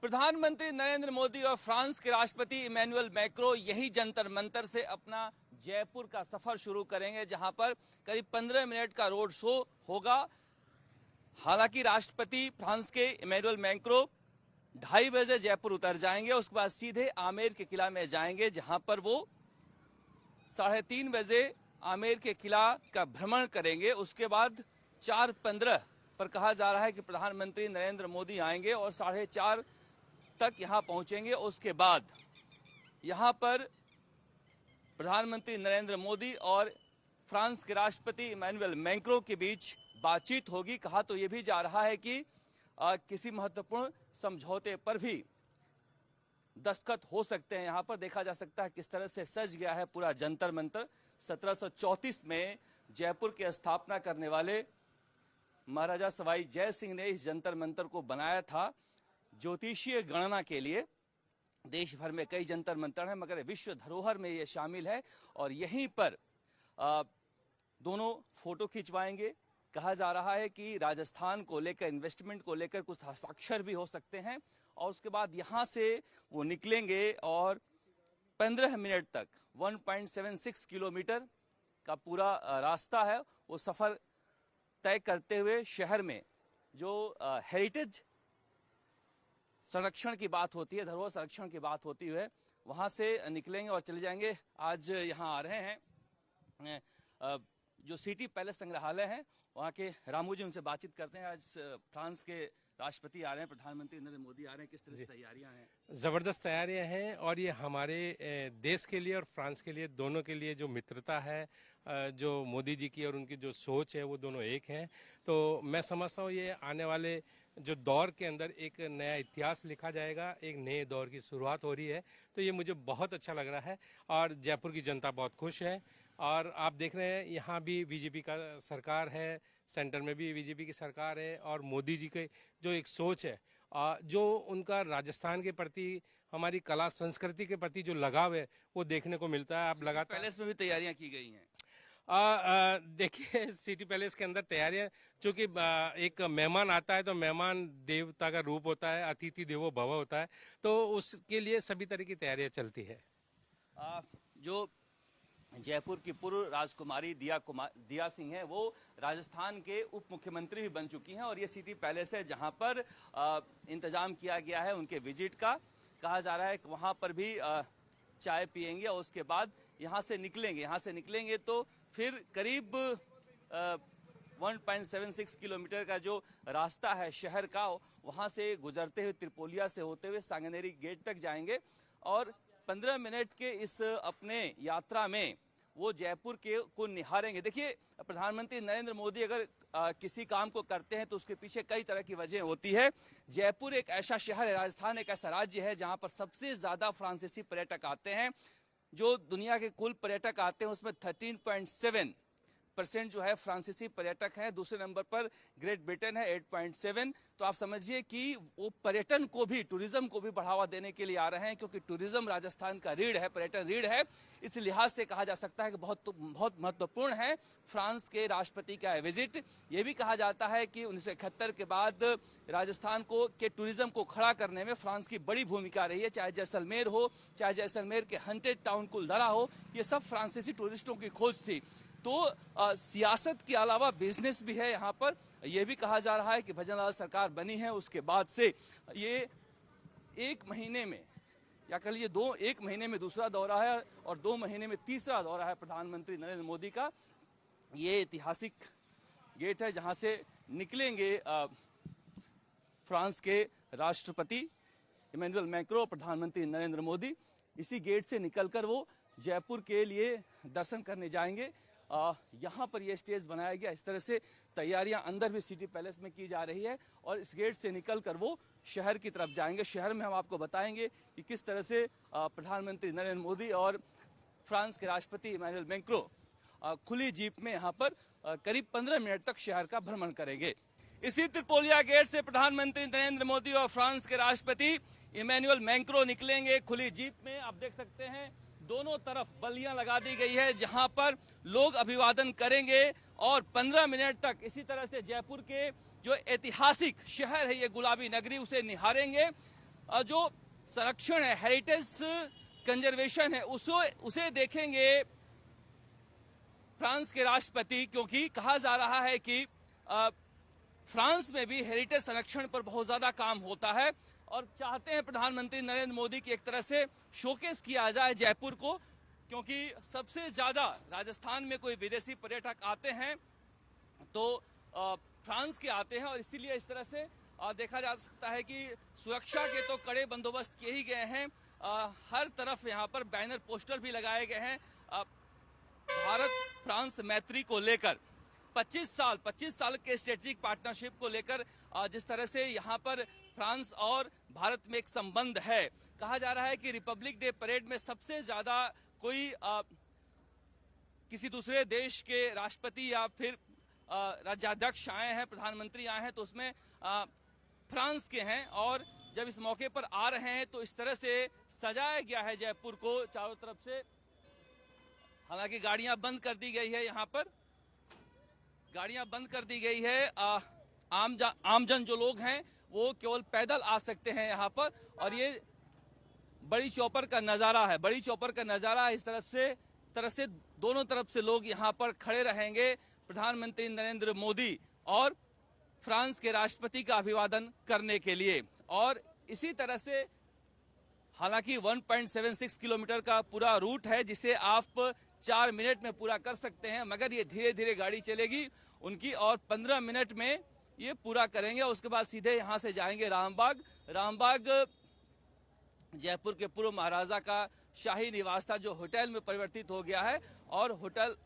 प्रधानमंत्री नरेंद्र मोदी और फ्रांस के राष्ट्रपति इमैनुअल मैक्रों यही जंतर मंतर से अपना जयपुर का सफर शुरू करेंगे, जहां पर करीब 15 मिनट का रोड शो होगा। हालांकि राष्ट्रपति फ्रांस के इमैनुअल मैक्रों 2:30 बजे जयपुर उतर जाएंगे, उसके बाद सीधे आमेर के किला में जाएंगे, जहां पर वो 3:30 बजे आमेर के किला का भ्रमण करेंगे। उसके बाद 4:15 पर कहा जा रहा है कि प्रधानमंत्री नरेंद्र मोदी आएंगे और 4:30 तक यहां पहुंचेंगे। उसके बाद यहां पर प्रधानमंत्री नरेंद्र मोदी और फ्रांस के राष्ट्रपति इमैनुअल मैक्रों के बीच बातचीत होगी। कहा तो यह भी जा रहा है कि किसी महत्वपूर्ण समझौते पर भी दस्तखत हो सकते हैं। यहां पर देखा जा सकता है किस तरह से सज गया है पूरा जंतर मंतर। 1734 में जयपुर की स्थापना करने वाले महाराजा सवाई जय सिंह ने इस जंतर मंतर को बनाया था ज्योतिषीय गणना के लिए। देश भर में कई जंतर मंतर हैं, मगर विश्व धरोहर में ये शामिल है और यहीं पर दोनों फोटो खिंचवाएंगे। कहा जा रहा है कि राजस्थान को लेकर, इन्वेस्टमेंट को लेकर कुछ हस्ताक्षर भी हो सकते हैं और उसके बाद यहां से वो निकलेंगे और 15 मिनट तक 1.76 किलोमीटर का पूरा रास्ता है, वो सफर तय करते हुए शहर में जो हेरिटेज संरक्षण की बात होती है, धरोहर संरक्षण की बात होती है, वहां से निकलेंगे और चले जाएंगे। आज यहां आ रहे हैं जो सिटी पैलेस संग्रहालय है, वहां के रामू जी, उनसे बातचीत करते हैं। आज फ्रांस के राष्ट्रपति आ रहे हैं, प्रधानमंत्री नरेंद्र मोदी आ रहे हैं, किस तरह से तैयारियां हैं? ज़बरदस्त तैयारियां हैं और ये हमारे देश के लिए और फ्रांस के लिए, दोनों के लिए जो मित्रता है, जो मोदी जी की और उनकी जो सोच है, वो दोनों एक हैं। तो मैं समझता हूँ ये आने वाले जो दौर के अंदर एक नया इतिहास लिखा जाएगा, एक नए दौर की शुरुआत हो रही है। तो ये मुझे बहुत अच्छा लग रहा है और जयपुर की जनता बहुत खुश है। और आप देख रहे हैं यहाँ भी बीजेपी का सरकार है, सेंटर में भी बीजेपी की सरकार है और मोदी जी के जो एक सोच है, जो उनका राजस्थान के प्रति, हमारी कला संस्कृति के प्रति जो लगाव है, वो देखने को मिलता है। आप लगातार पैलेस में भी तैयारियां की गई हैं। देखिए, सिटी पैलेस के अंदर तैयारियां, चूंकि एक मेहमान आता है तो मेहमान देवता का रूप होता है, अतिथि देवो भव होता है, तो उसके लिए सभी तरह की तैयारियां चलती है। जो जयपुर की पूर्व राजकुमारी दिया सिंह है, वो राजस्थान के उप मुख्यमंत्री भी बन चुकी हैं और ये सिटी पैलेस है जहां पर इंतजाम किया गया है उनके विजिट का। कहा जा रहा है कि वहां पर भी चाय पिएंगे और उसके बाद यहाँ से निकलेंगे तो फिर करीब 1.76 किलोमीटर का जो रास्ता है शहर का, वहां से गुजरते हुए त्रिपोलिया से होते हुए सांगनेरी गेट तक जाएंगे और 15 मिनट के इस अपने यात्रा में वो जयपुर को निहारेंगे। देखिए, प्रधानमंत्री नरेंद्र मोदी अगर किसी काम को करते हैं तो उसके पीछे कई तरह की वजह होती है। जयपुर एक ऐसा शहर है, राजस्थान एक ऐसा राज्य है जहां पर सबसे ज्यादा फ्रांसीसी पर्यटक आते हैं। जो दुनिया के कुल पर्यटक आते हैं उसमें 13.7% जो है फ्रांसीसी पर्यटक हैं। दूसरे नंबर पर ग्रेट ब्रिटेन है 8.7। तो आप समझिए कि वो पर्यटन को भी, टूरिज्म को भी बढ़ावा देने के लिए आ रहे हैं, क्योंकि टूरिज्म राजस्थान का रीढ़ है, पर्यटन रीढ़ है। इस लिहाज से कहा जा सकता है कि बहुत महत्वपूर्ण है फ्रांस के राष्ट्रपति का विजिट। ये भी कहा जाता है कि 1971 के बाद राजस्थान के टूरिज्म को खड़ा करने में फ्रांस की बड़ी भूमिका रही है। चाहे जैसलमेर हो, चाहे जैसलमेर के हंटेड टाउन कुलधरा हो, ये सब फ्रांसीसी टूरिस्टों की खोज थी। तो सियासत के अलावा बिजनेस भी है यहाँ पर। यह भी कहा जा रहा है कि भजनलाल सरकार बनी है उसके बाद से ये 1 महीने में, या कह लीजिए 1 महीने में दूसरा दौरा है और 2 महीने में तीसरा दौरा है प्रधानमंत्री नरेंद्र मोदी का। ये ऐतिहासिक गेट है जहां से निकलेंगे फ्रांस के राष्ट्रपति इमैनुअल मैक्रों, प्रधानमंत्री नरेंद्र मोदी। इसी गेट से निकलकर वो जयपुर के लिए दर्शन करने जाएंगे। यहाँ पर यह स्टेज बनाया गया। इस तरह से तैयारियां अंदर भी सिटी पैलेस में की जा रही है और इस गेट से निकलकर वो शहर की तरफ जाएंगे। शहर में हम आपको बताएंगे कि किस तरह से प्रधानमंत्री नरेंद्र मोदी और फ्रांस के राष्ट्रपति इमैनुअल मैक्रों खुली जीप में यहाँ पर करीब 15 मिनट तक शहर का भ्रमण करेंगे। इसी त्रिपोलिया गेट से प्रधानमंत्री नरेंद्र मोदी और फ्रांस के राष्ट्रपति इमैनुअल मैक्रों निकलेंगे खुली जीप में। आप देख सकते हैं दोनों तरफ बल्लियां लगा दी गई है जहां पर लोग अभिवादन करेंगे और 15 मिनट तक इसी तरह से जयपुर के जो ऐतिहासिक शहर है, ये गुलाबी नगरी, उसे निहारेंगे। जो संरक्षण है, हेरिटेज कंजर्वेशन है, उसे देखेंगे फ्रांस के राष्ट्रपति, क्योंकि कहा जा रहा है कि फ्रांस में भी हेरिटेज संरक्षण पर बहुत ज्यादा काम होता है और चाहते हैं प्रधानमंत्री नरेंद्र मोदी की एक तरह से शोकेस किया जाए जयपुर को, क्योंकि सबसे ज्यादा राजस्थान में कोई विदेशी पर्यटक आते हैं तो फ्रांस के आते हैं, और इसीलिए इस तरह से देखा जा सकता है कि सुरक्षा के तो कड़े बंदोबस्त किए ही गए हैं। हर तरफ यहाँ पर बैनर पोस्टर भी लगाए गए हैं भारत फ्रांस मैत्री को लेकर। 25 साल के स्ट्रेटेजिक पार्टनरशिप को लेकर जिस तरह से यहाँ पर फ्रांस और भारत में एक संबंध है। कहा जा रहा है कि रिपब्लिक डे परेड में सबसे ज्यादा कोई किसी दूसरे देश के राष्ट्रपति या फिर राज्याध्यक्ष आए हैं, प्रधानमंत्री आए हैं, तो उसमें फ्रांस के हैं। और जब इस मौके पर आ रहे हैं तो इस तरह से सजाया गया है जयपुर को चारों तरफ से। हालांकि गाड़ियां बंद कर दी गई है, यहाँ पर गाड़ियां बंद कर दी गई है। आमजन जो लोग हैं वो केवल पैदल आ सकते हैं यहाँ पर। और ये बड़ी चौपर का नजारा है, बड़ी चौपर का नजारा है। इस तरफ से दोनों तरफ से लोग यहाँ पर खड़े रहेंगे प्रधानमंत्री नरेंद्र मोदी और फ्रांस के राष्ट्रपति का अभिवादन करने के लिए। और इसी तरह से हालांकि 1.76 किलोमीटर का पूरा रूट है जिसे आप 4 मिनट में पूरा कर सकते हैं, मगर ये धीरे धीरे गाड़ी चलेगी उनकी और 15 मिनट में ये पूरा करेंगे। उसके बाद सीधे यहाँ से जाएंगे रामबाग जयपुर के पूर्व महाराजा का शाही निवास था जो होटल में परिवर्तित हो गया है, और होटल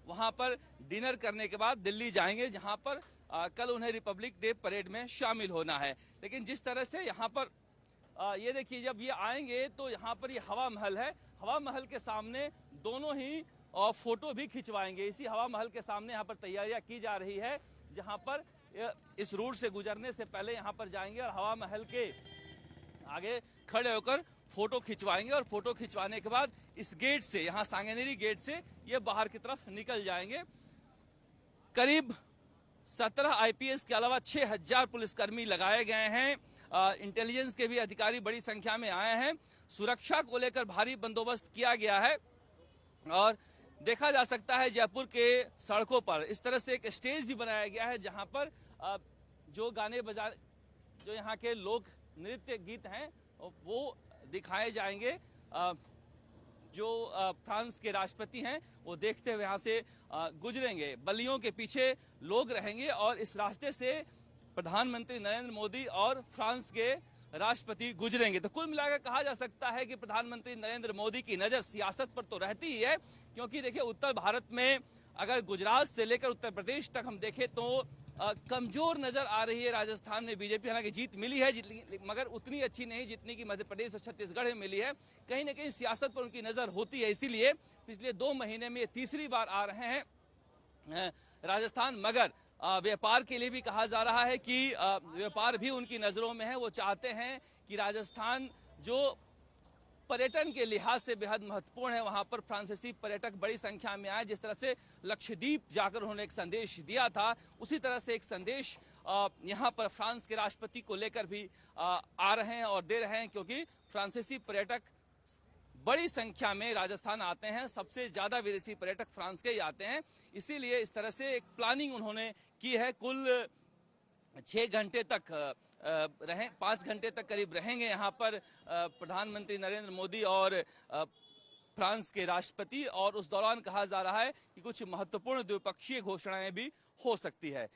वहां पर डिनर करने के बाद दिल्ली जाएंगे जहां पर कल उन्हें रिपब्लिक डे परेड में शामिल होना है। लेकिन जिस तरह से यहाँ पर ये देखिए, जब ये आएंगे तो यहाँ पर ये हवा महल है, हवा महल के सामने दोनों ही फोटो भी खिंचवाएंगे। इसी हवा महल के सामने यहाँ पर तैयारियां की जा रही है, जहाँ पर इस रूट से गुजरने से पहले यहाँ पर जाएंगे और हवा महल के आगे खड़े होकर फोटो खिंचवाएंगे। और फोटो खिंचवाने के बाद इस गेट से, यहाँ सांगनेरी गेट से ये बाहर की तरफ निकल जाएंगे। करीब 17 आईपीएस के अलावा 6000 पुलिसकर्मी लगाए गए हैं। इंटेलिजेंस के भी अधिकारी बड़ी संख्या में आए हैं। सुरक्षा को लेकर भारी बंदोबस्त किया गया है और देखा जा सकता है जयपुर के सड़कों पर इस तरह से एक स्टेज भी बनाया गया है जहां पर जो गाने बजा, जो यहाँ के लोक नृत्य गीत हैं वो दिखाए जाएंगे। जो फ्रांस के राष्ट्रपति हैं वो देखते हुए यहाँ से गुजरेंगे। बल्लियों के पीछे लोग रहेंगे और इस रास्ते से प्रधानमंत्री नरेंद्र मोदी और फ्रांस के राष्ट्रपति गुजरेंगे। तो कुल मिलाकर कहा जा सकता है कि प्रधानमंत्री नरेंद्र मोदी की नजर सियासत पर तो रहती ही है, क्योंकि देखिए उत्तर भारत में अगर गुजरात से लेकर उत्तर प्रदेश तक हम देखें तो कमजोर नजर आ रही है राजस्थान में बीजेपी। हालांकि जीत मिली है मगर उतनी अच्छी नहीं जितनी कि मध्य प्रदेश और छत्तीसगढ़ में मिली है। कहीं ना कहीं सियासत पर उनकी नजर होती है, इसीलिए पिछले 2 महीने में ये तीसरी बार आ रहे हैं राजस्थान। मगर व्यापार के लिए भी कहा जा रहा है कि व्यापार भी उनकी नजरों में है। वो चाहते हैं कि राजस्थान जो पर्यटन के लिहाज से बेहद महत्वपूर्ण है, वहां पर फ्रांसीसी पर्यटक बड़ी संख्या में आए। जिस तरह से लक्षद्वीप जाकर उन्होंने एक संदेश दिया था, उसी तरह से एक संदेश यहां पर फ्रांस के राष्ट्रपति को लेकर भी आ रहे हैं और दे रहे हैं, क्योंकि फ्रांसीसी पर्यटक बड़ी संख्या में राजस्थान आते हैं। सबसे ज्यादा विदेशी पर्यटक फ्रांस के ही आते हैं, इसीलिए इस तरह से एक प्लानिंग उन्होंने की है। कुल 6 घंटे तक 5 घंटे तक करीब रहेंगे यहाँ पर प्रधानमंत्री नरेंद्र मोदी और फ्रांस के राष्ट्रपति, और उस दौरान कहा जा रहा है कि कुछ महत्वपूर्ण द्विपक्षीय घोषणाएं भी हो सकती है।